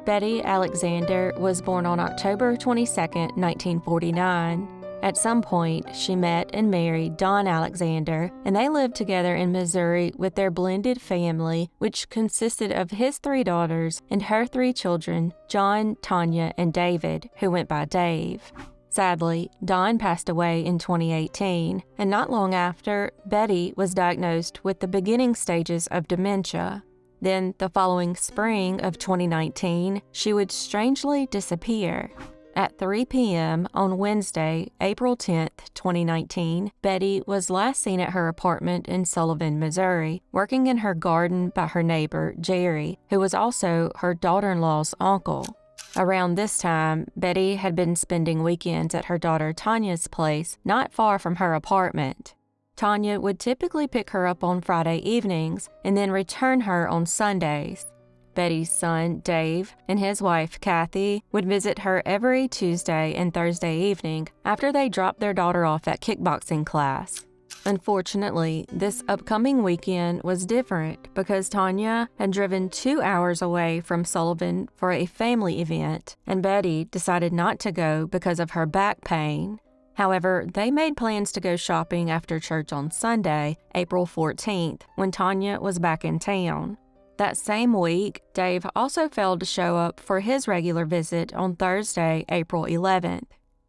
Betty Alexander was born on October 22, 1949. At some point, she met and married Don Alexander, and they lived together in Missouri with their blended family, which consisted of his 3 daughters and her 3 children, John, Tanya, and David, who went by Dave. Sadly, Don passed away in 2018, and not long after, Betty was diagnosed with the beginning stages of dementia. Then, the following spring of 2019, she would strangely disappear. At 3 p.m. on Wednesday, April 10, 2019, Betty was last seen at her apartment in Sullivan, Missouri, working in her garden by her neighbor, Jerry, who was also her daughter-in-law's uncle. Around this time, Betty had been spending weekends at her daughter Tanya's place, not far from her apartment. Tanya would typically pick her up on Friday evenings and then return her on Sundays. Betty's son, Dave, and his wife, Kathy, would visit her every Tuesday and Thursday evening after they dropped their daughter off at kickboxing class. Unfortunately, this upcoming weekend was different because Tanya had driven 2 hours away from Sullivan for a family event, and Betty decided not to go because of her back pain. However, they made plans to go shopping after church on Sunday, April 14th, when Tanya was back in town. That same week, Dave also failed to show up for his regular visit on Thursday, April 11th.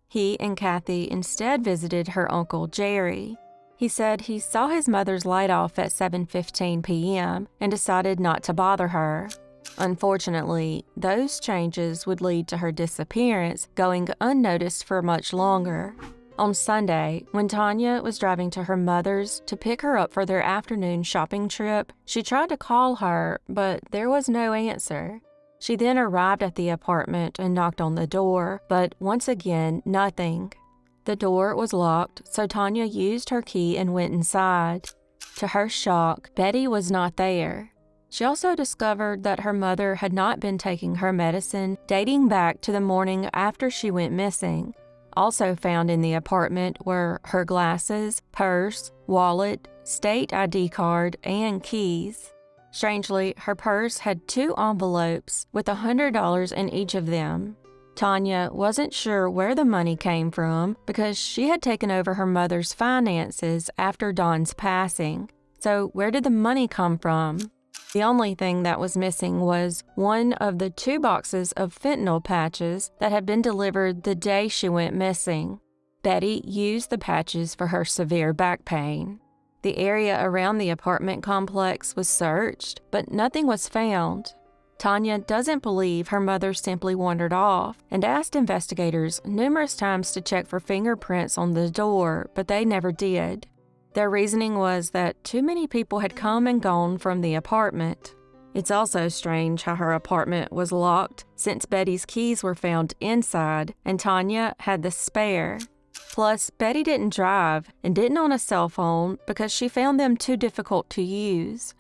He and Kathy instead visited her uncle Jerry. He said he saw his mother's light off at 7:15 p.m. and decided not to bother her. Unfortunately, those changes would lead to her disappearance going unnoticed for much longer. On Sunday, when Tanya was driving to her mother's to pick her up for their afternoon shopping trip, she tried to call her, but there was no answer. She then arrived at the apartment and knocked on the door, but once again, nothing. The door was locked, so Tanya used her key and went inside. To her shock, Betty was not there. She also discovered that her mother had not been taking her medicine dating back to the morning after she went missing. Also found in the apartment were her glasses, purse, wallet, state ID card, and keys. Strangely, her purse had 2 envelopes with $100 in each of them. Tanya wasn't sure where the money came from because she had taken over her mother's finances after Don's passing. So where did the money come from? The only thing that was missing was one of the 2 boxes of fentanyl patches that had been delivered the day she went missing. Betty used the patches for her severe back pain. The area around the apartment complex was searched, but nothing was found. Tanya doesn't believe her mother simply wandered off and asked investigators numerous times to check for fingerprints on the door, but they never did. Their reasoning was that too many people had come and gone from the apartment. It's also strange how her apartment was locked since Betty's keys were found inside and Tanya had the spare. Plus, Betty didn't drive and didn't own a cell phone because she found them too difficult to use.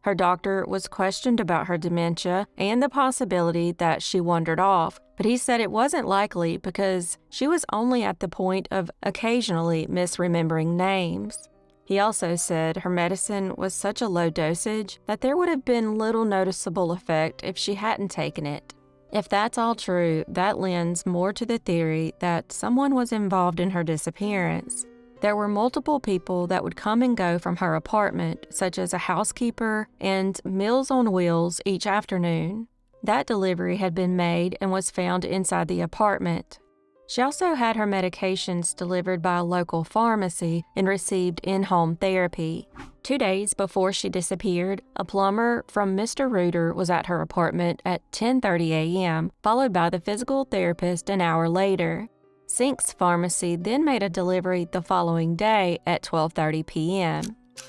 Her doctor was questioned about her dementia and the possibility that she wandered off, but he said it wasn't likely because she was only at the point of occasionally misremembering names. He also said her medicine was such a low dosage that there would have been little noticeable effect if she hadn't taken it. If that's all true, that lends more to the theory that someone was involved in her disappearance. There were multiple people that would come and go from her apartment, such as a housekeeper and Meals on Wheels each afternoon. That delivery had been made and was found inside the apartment. She also had her medications delivered by a local pharmacy and received in-home therapy. 2 days before she disappeared, a plumber from Mr. Reuter was at her apartment at 10:30 a.m., followed by the physical therapist an hour later. Sink's Pharmacy then made a delivery the following day at 12:30 p.m.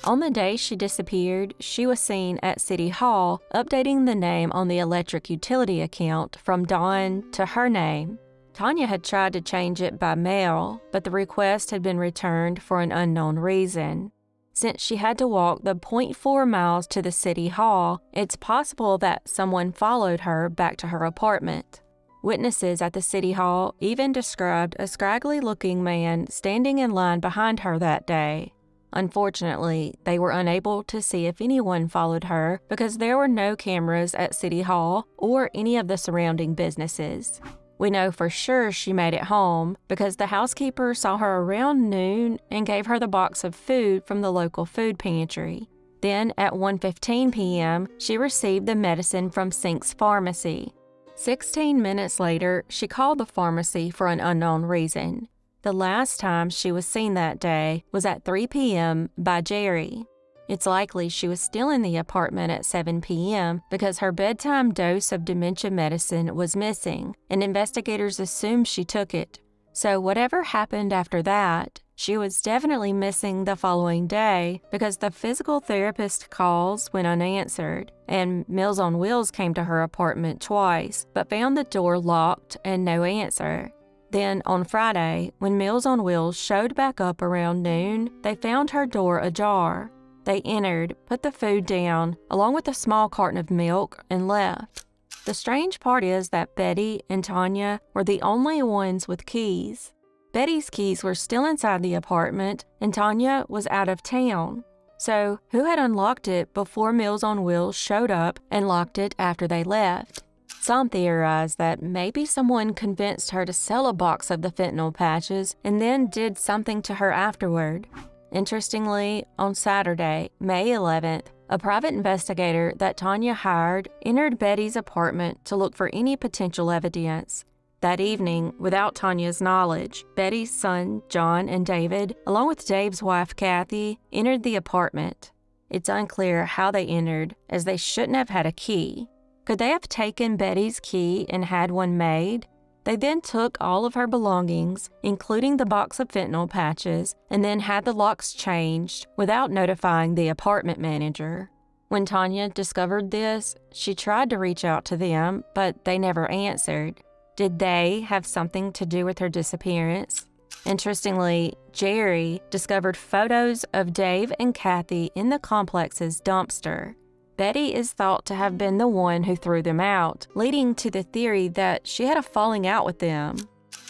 On the day she disappeared, she was seen at City Hall updating the name on the electric utility account from Dawn to her name. Tanya had tried to change it by mail, but the request had been returned for an unknown reason. Since she had to walk the 0.4 miles to the City Hall, it's possible that someone followed her back to her apartment. Witnesses at the City Hall even described a scraggly-looking man standing in line behind her that day. Unfortunately, they were unable to see if anyone followed her because there were no cameras at City Hall or any of the surrounding businesses. We know for sure she made it home because the housekeeper saw her around noon and gave her the box of food from the local food pantry. Then at 1:15 p.m., she received the medicine from Sink's pharmacy. 16 minutes later, she called the pharmacy for an unknown reason. The last time she was seen that day was at 3 p.m. by Jerry. It's likely she was still in the apartment at 7 p.m. because her bedtime dose of dementia medicine was missing, and investigators assumed she took it. So whatever happened after that, she was definitely missing the following day because the physical therapist calls went unanswered, and Meals on Wheels came to her apartment twice but found the door locked and no answer. Then on Friday, when Meals on Wheels showed back up around noon, they found her door ajar. They entered, put the food down, along with a small carton of milk, and left. The strange part is that Betty and Tanya were the only ones with keys. Betty's keys were still inside the apartment, and Tanya was out of town. So, who had unlocked it before Meals on Wheels showed up and locked it after they left? Some theorize that maybe someone convinced her to sell a box of the fentanyl patches and then did something to her afterward. Interestingly, on Saturday, May 11th, a private investigator that Tanya hired entered Betty's apartment to look for any potential evidence. That evening, without Tanya's knowledge, Betty's son, John, and David, along with Dave's wife, Kathy, entered the apartment. It's unclear how they entered, as they shouldn't have had a key. Could they have taken Betty's key and had one made? They then took all of her belongings, including the box of fentanyl patches, and then had the locks changed without notifying the apartment manager. When Tanya discovered this, she tried to reach out to them, but they never answered. Did they have something to do with her disappearance? Interestingly, Jerry discovered photos of Dave and Kathy in the complex's dumpster. Betty is thought to have been the one who threw them out, leading to the theory that she had a falling out with them.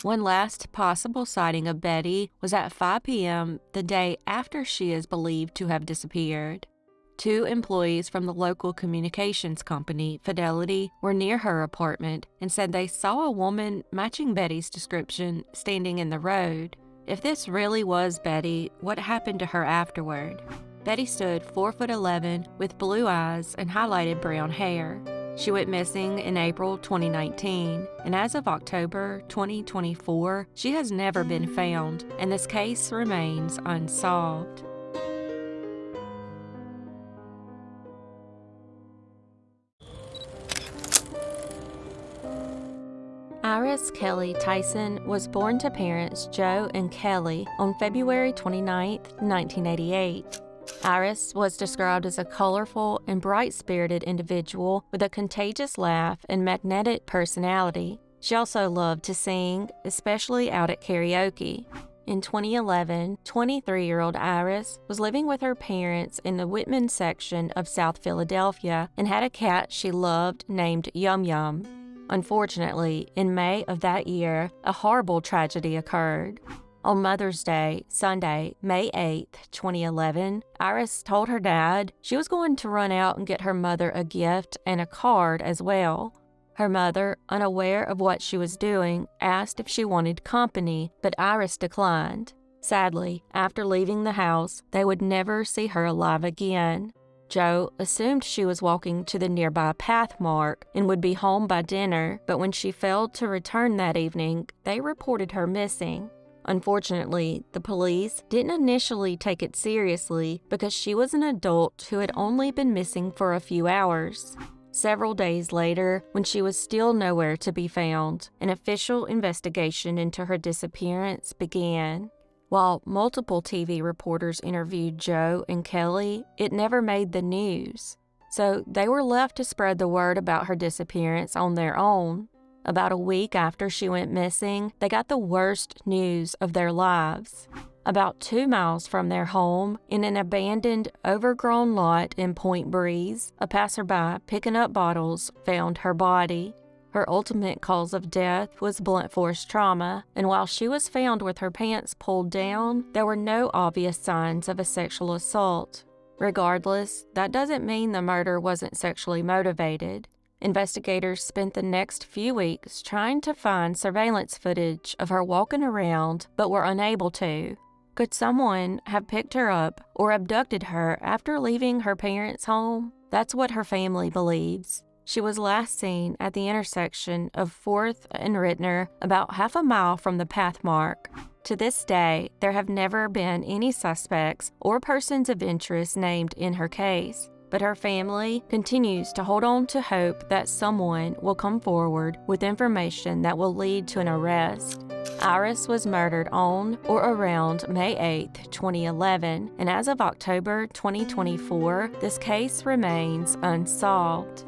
One last possible sighting of Betty was at 5 p.m. the day after she is believed to have disappeared. 2 employees from the local communications company, Fidelity, were near her apartment and said they saw a woman matching Betty's description standing in the road. If this really was Betty, what happened to her afterward? Betty stood 4'11" with blue eyes and highlighted brown hair. She went missing in April 2019, and as of October 2024, she has never been found, and this case remains unsolved. Iris Kelly Tyson was born to parents Joe and Kelly on February 29, 1988. Iris was described as a colorful and bright-spirited individual with a contagious laugh and magnetic personality. She also loved to sing, especially out at karaoke. In 2011, 23-year-old Iris was living with her parents in the Whitman section of South Philadelphia and had a cat she loved named Yum Yum. Unfortunately, in May of that year, a horrible tragedy occurred. On Mother's Day, Sunday, May 8, 2011, Iris told her dad she was going to run out and get her mother a gift and a card as well. Her mother, unaware of what she was doing, asked if she wanted company, but Iris declined. Sadly, after leaving the house, they would never see her alive again. Joe assumed she was walking to the nearby path mark and would be home by dinner, but when she failed to return that evening, they reported her missing. Unfortunately, the police didn't initially take it seriously because she was an adult who had only been missing for a few hours. Several days later, when she was still nowhere to be found, an official investigation into her disappearance began. While multiple TV reporters interviewed Joe and Kelly, it never made the news. So they were left to spread the word about her disappearance on their own. About a week after she went missing, they got the worst news of their lives. About 2 miles from their home, in an abandoned, overgrown lot in Point Breeze, a passerby picking up bottles found her body. Her ultimate cause of death was blunt force trauma, and while she was found with her pants pulled down, there were no obvious signs of a sexual assault. Regardless, that doesn't mean the murder wasn't sexually motivated. Investigators spent the next few weeks trying to find surveillance footage of her walking around, but were unable to. Could someone have picked her up or abducted her after leaving her parents' home? That's what her family believes. She was last seen at the intersection of 4th and Rittner, about half a mile from the path mark. To this day, there have never been any suspects or persons of interest named in her case, but her family continues to hold on to hope that someone will come forward with information that will lead to an arrest. Iris was murdered on or around May 8, 2011, and as of October 2024, this case remains unsolved.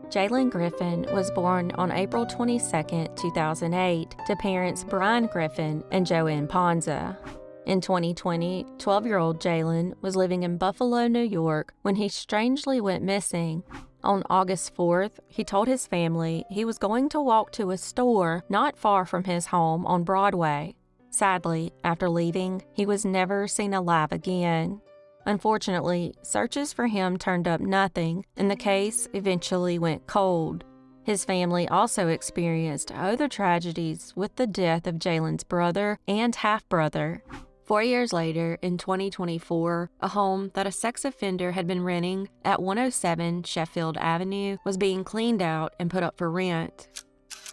Jaylen Griffin was born on April 22, 2008, to parents Brian Griffin and Joanne Ponza. In 2020, 12-year-old Jaylen was living in Buffalo, New York, when he strangely went missing. On August 4th, he told his family he was going to walk to a store not far from his home on Broadway. Sadly, after leaving, he was never seen alive again. Unfortunately, searches for him turned up nothing, and the case eventually went cold. His family also experienced other tragedies with the death of Jaylen's brother and half-brother. 4 years later, in 2024, a home that a sex offender had been renting at 107 Sheffield Avenue was being cleaned out and put up for rent.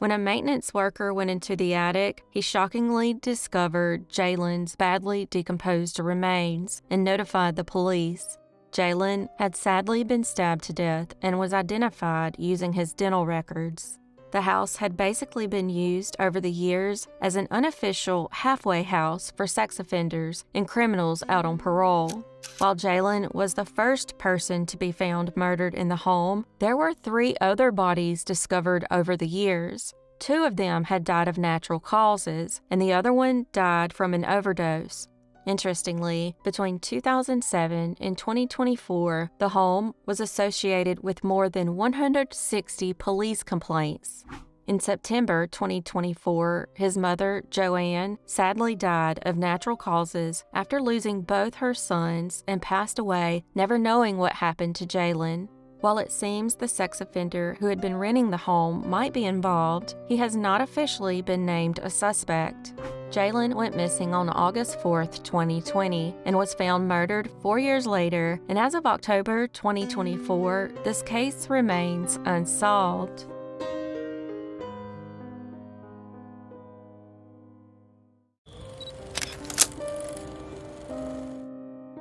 When a maintenance worker went into the attic, he shockingly discovered Jaylen's badly decomposed remains and notified the police. Jaylen had sadly been stabbed to death and was identified using his dental records. The house had basically been used over the years as an unofficial halfway house for sex offenders and criminals out on parole. While Jaylen was the first person to be found murdered in the home, there were 3 other bodies discovered over the years. 2 of them had died of natural causes, and the other one died from an overdose. Interestingly, between 2007 and 2024, the home was associated with more than 160 police complaints. In September 2024, his mother, Joanne, sadly died of natural causes after losing both her sons and passed away, never knowing what happened to Jaylen. While it seems the sex offender who had been renting the home might be involved, he has not officially been named a suspect. Jaylen went missing on August 4, 2020, and was found murdered 4 years later, and as of October 2024, this case remains unsolved.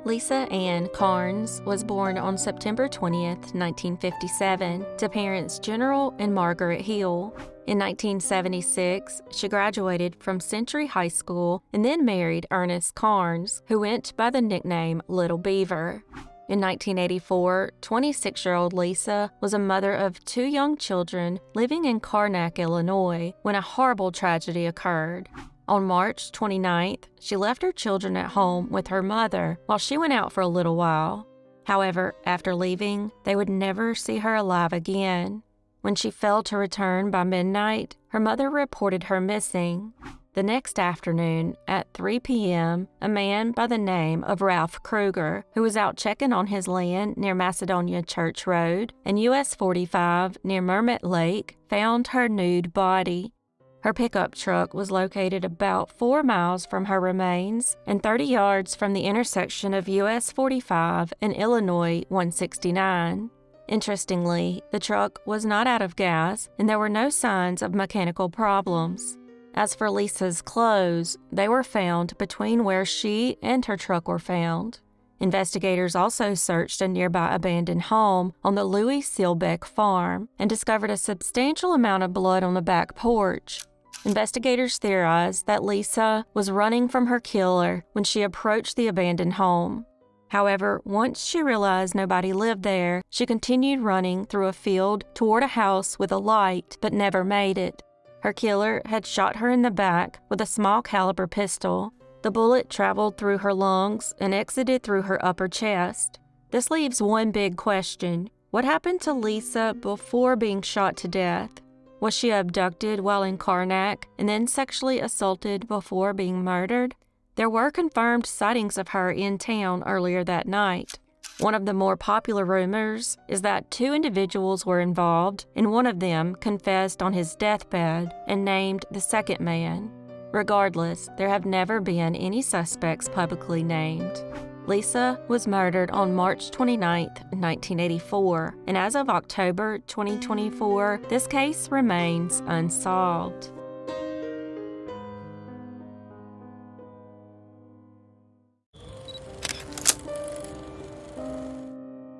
Lisa Ann Carnes was born on September 20, 1957, to parents General and Margaret Hill. In 1976, she graduated from Century High School and then married Ernest Carnes, who went by the nickname Little Beaver. In 1984, 26-year-old Lisa was a mother of 2 young children living in Carnac, Illinois, when a horrible tragedy occurred. On March 29th, she left her children at home with her mother while she went out for a little while. However, after leaving, they would never see her alive again. When she failed to return by midnight, her mother reported her missing. The next afternoon, at 3 p.m., a man by the name of Ralph Kruger, who was out checking on his land near Macedonia Church Road and US 45 near Mermet Lake, found her nude body. Her pickup truck was located about 4 miles from her remains and 30 yards from the intersection of US 45 and Illinois 169. Interestingly, the truck was not out of gas and there were no signs of mechanical problems. As for Lisa's clothes, they were found between where she and her truck were found. Investigators also searched a nearby abandoned home on the Louis Seelbeck farm and discovered a substantial amount of blood on the back porch. Investigators theorized that Lisa was running from her killer when she approached the abandoned home. However, once she realized nobody lived there, she continued running through a field toward a house with a light, but never made it. Her killer had shot her in the back with a small caliber pistol. The bullet traveled through her lungs and exited through her upper chest. This leaves one big question. What happened to Lisa before being shot to death? Was she abducted while in Karnak and then sexually assaulted before being murdered? There were confirmed sightings of her in town earlier that night. One of the more popular rumors is that 2 individuals were involved, and one of them confessed on his deathbed and named the second man. Regardless, there have never been any suspects publicly named. Lisa was murdered on March 29, 1984, and as of October 2024, this case remains unsolved.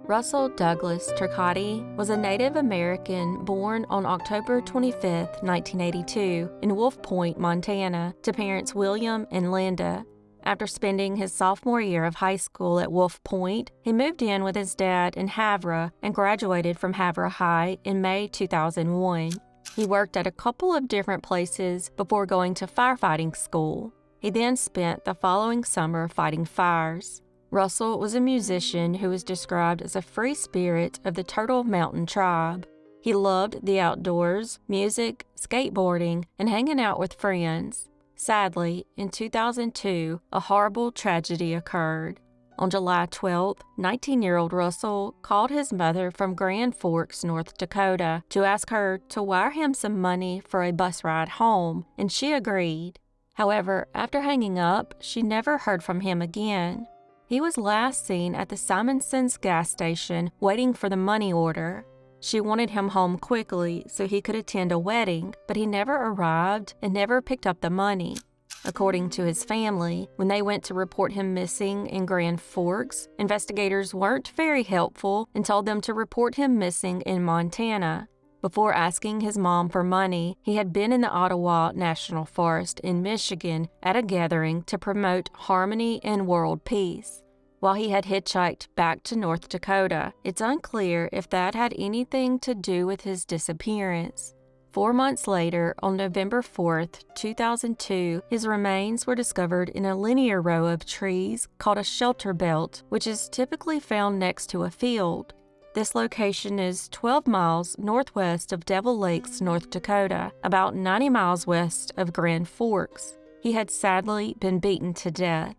Russell Douglas Turcotte was a Native American born on October 25, 1982, in Wolf Point, Montana, to parents William and Linda. After spending his sophomore year of high school at Wolf Point, he moved in with his dad in Havre and graduated from Havre High in May 2001. He worked at a couple of different places before going to firefighting school. He then spent the following summer fighting fires. Russell was a musician who was described as a free spirit of the Turtle Mountain tribe. He loved the outdoors, music, skateboarding, and hanging out with friends. Sadly, in 2002, a horrible tragedy occurred. On July 12th, 19-year-old Russell called his mother from Grand Forks, North Dakota, to ask her to wire him some money for a bus ride home, and she agreed. However, after hanging up, she never heard from him again. He was last seen at the Simonson's gas station waiting for the money order. She wanted him home quickly so he could attend a wedding, but he never arrived and never picked up the money. According to his family, when they went to report him missing in Grand Forks, investigators weren't very helpful and told them to report him missing in Montana. Before asking his mom for money, he had been in the Ottawa National Forest in Michigan at a gathering to promote harmony and world peace. While he had hitchhiked back to North Dakota, it's unclear if that had anything to do with his disappearance. 4 months later, on November 4th, 2002, his remains were discovered in a linear row of trees called a shelter belt, which is typically found next to a field. This location is 12 miles northwest of Devil Lakes, North Dakota, about 90 miles west of Grand Forks. He had sadly been beaten to death.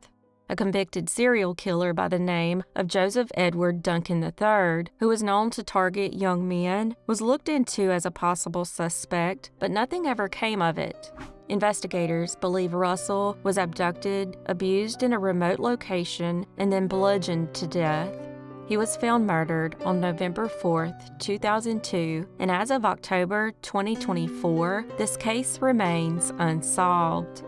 A convicted serial killer by the name of Joseph Edward Duncan III, who was known to target young men, was looked into as a possible suspect, but nothing ever came of it. Investigators believe Russell was abducted, abused in a remote location, and then bludgeoned to death. He was found murdered on November 4th, 2002, and as of October 2024, this case remains unsolved.